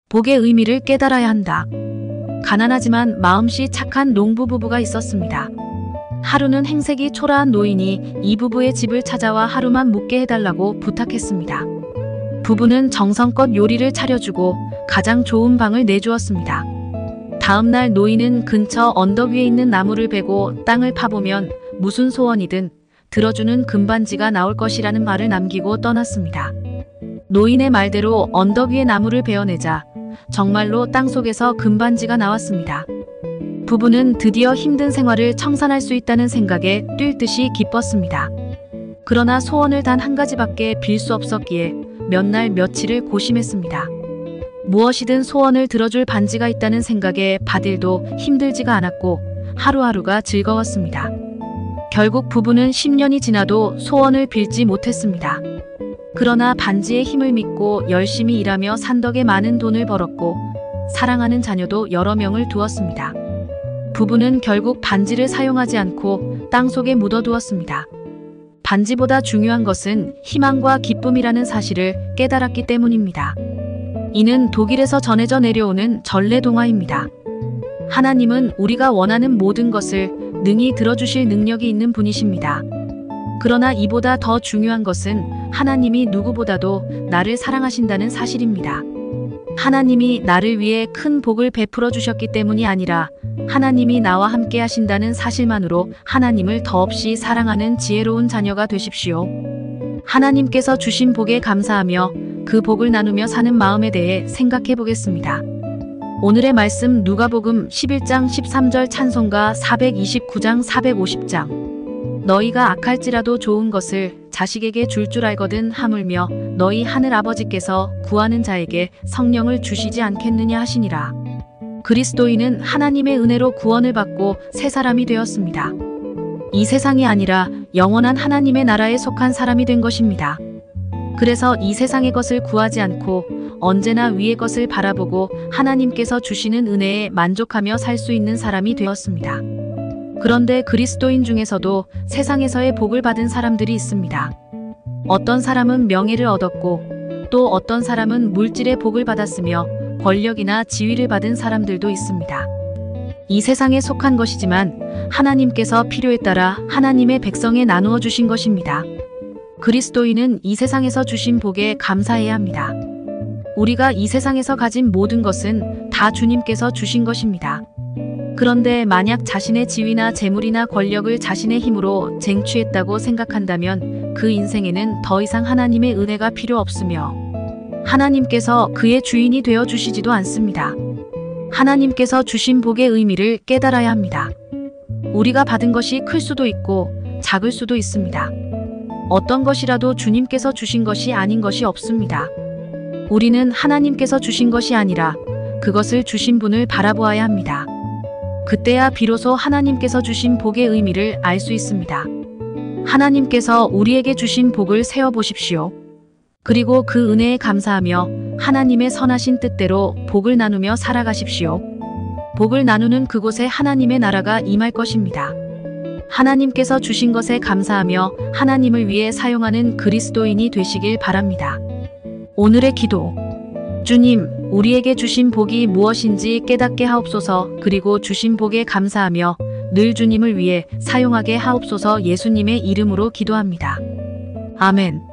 복의 의미를 깨달아야 한다. 가난하지만 마음씨 착한 농부 부부가 있었습니다. 하루는 행색이 초라한 노인이 이 부부의 집을 찾아와 하루만 묵게 해달라고 부탁했습니다. 부부는 정성껏 요리를 차려주고 가장 좋은 방을 내주었습니다. 다음날 노인은 근처 언덕 위에 있는 나무를 베고 땅을 파보면 무슨 소원이든 들어주는 금반지가 나올 것이라는 말을 남기고 떠났습니다. 노인의 말대로 언덕 위에 나무를 베어내자 정말로 땅속에서 금반지가 나왔습니다. 부부는 드디어 힘든 생활을 청산할 수 있다는 생각에 뛸 듯이 기뻤습니다. 그러나 소원을 단 한 가지밖에 빌 수 없었기에 몇 날 며칠을 고심했습니다. 무엇이든 소원을 들어줄 반지가 있다는 생각에 받들도 힘들지가 않았고 하루하루가 즐거웠습니다. 결국 부부는 10년이 지나도 소원을 빌지 못했습니다. 그러나 반지의 힘을 믿고 열심히 일하며 산덕에 많은 돈을 벌었고 사랑하는 자녀도 여러 명을 두었습니다. 부부는 결국 반지를 사용하지 않고 땅속에 묻어두었습니다. 반지보다 중요한 것은 희망과 기쁨이라는 사실을 깨달았기 때문입니다. 이는 독일에서 전해져 내려오는 전래동화입니다. 하나님은 우리가 원하는 모든 것을 능히 들어주실 능력이 있는 분이십니다. 그러나 이보다 더 중요한 것은 하나님이 누구보다도 나를 사랑하신다는 사실입니다. 하나님이 나를 위해 큰 복을 베풀어 주셨기 때문이 아니라 하나님이 나와 함께 하신다는 사실만으로 하나님을 더없이 사랑하는 지혜로운 자녀가 되십시오. 하나님께서 주신 복에 감사하며 그 복을 나누며 사는 마음에 대해 생각해 보겠습니다. 오늘의 말씀 누가복음 11장 13절 찬송가 429장 450장 너희가 악할지라도 좋은 것을 자식에게 줄 알거든 하물며 너희 하늘 아버지께서 구하는 자에게 성령을 주시지 않겠느냐 하시니라. 그리스도인은 하나님의 은혜로 구원을 받고 새 사람이 되었습니다. 이 세상이 아니라 영원한 하나님의 나라에 속한 사람이 된 것입니다. 그래서 이 세상의 것을 구하지 않고 언제나 위의 것을 바라보고 하나님께서 주시는 은혜에 만족하며 살 수 있는 사람이 되었습니다. 그런데 그리스도인 중에서도 세상에서의 복을 받은 사람들이 있습니다. 어떤 사람은 명예를 얻었고 또 어떤 사람은 물질의 복을 받았으며 권력이나 지위를 받은 사람들도 있습니다. 이 세상에 속한 것이지만 하나님께서 필요에 따라 하나님의 백성에 나누어 주신 것입니다. 그리스도인은 이 세상에서 주신 복에 감사해야 합니다. 우리가 이 세상에서 가진 모든 것은 다 주님께서 주신 것입니다. 그런데 만약 자신의 지위나 재물이나 권력을 자신의 힘으로 쟁취했다고 생각한다면 그 인생에는 더 이상 하나님의 은혜가 필요 없으며 하나님께서 그의 주인이 되어 주시지도 않습니다. 하나님께서 주신 복의 의미를 깨달아야 합니다. 우리가 받은 것이 클 수도 있고 작을 수도 있습니다. 어떤 것이라도 주님께서 주신 것이 아닌 것이 없습니다. 우리는 하나님께서 주신 것이 아니라 그것을 주신 분을 바라보아야 합니다. 그때야 비로소 하나님께서 주신 복의 의미를 알 수 있습니다. 하나님께서 우리에게 주신 복을 세어보십시오. 그리고 그 은혜에 감사하며 하나님의 선하신 뜻대로 복을 나누며 살아가십시오. 복을 나누는 그곳에 하나님의 나라가 임할 것입니다. 하나님께서 주신 것에 감사하며 하나님을 위해 사용하는 그리스도인이 되시길 바랍니다. 오늘의 기도. 주님, 우리에게 주신 복이 무엇인지 깨닫게 하옵소서. 그리고 주신 복에 감사하며 늘 주님을 위해 사용하게 하옵소서. 예수님의 이름으로 기도합니다. 아멘.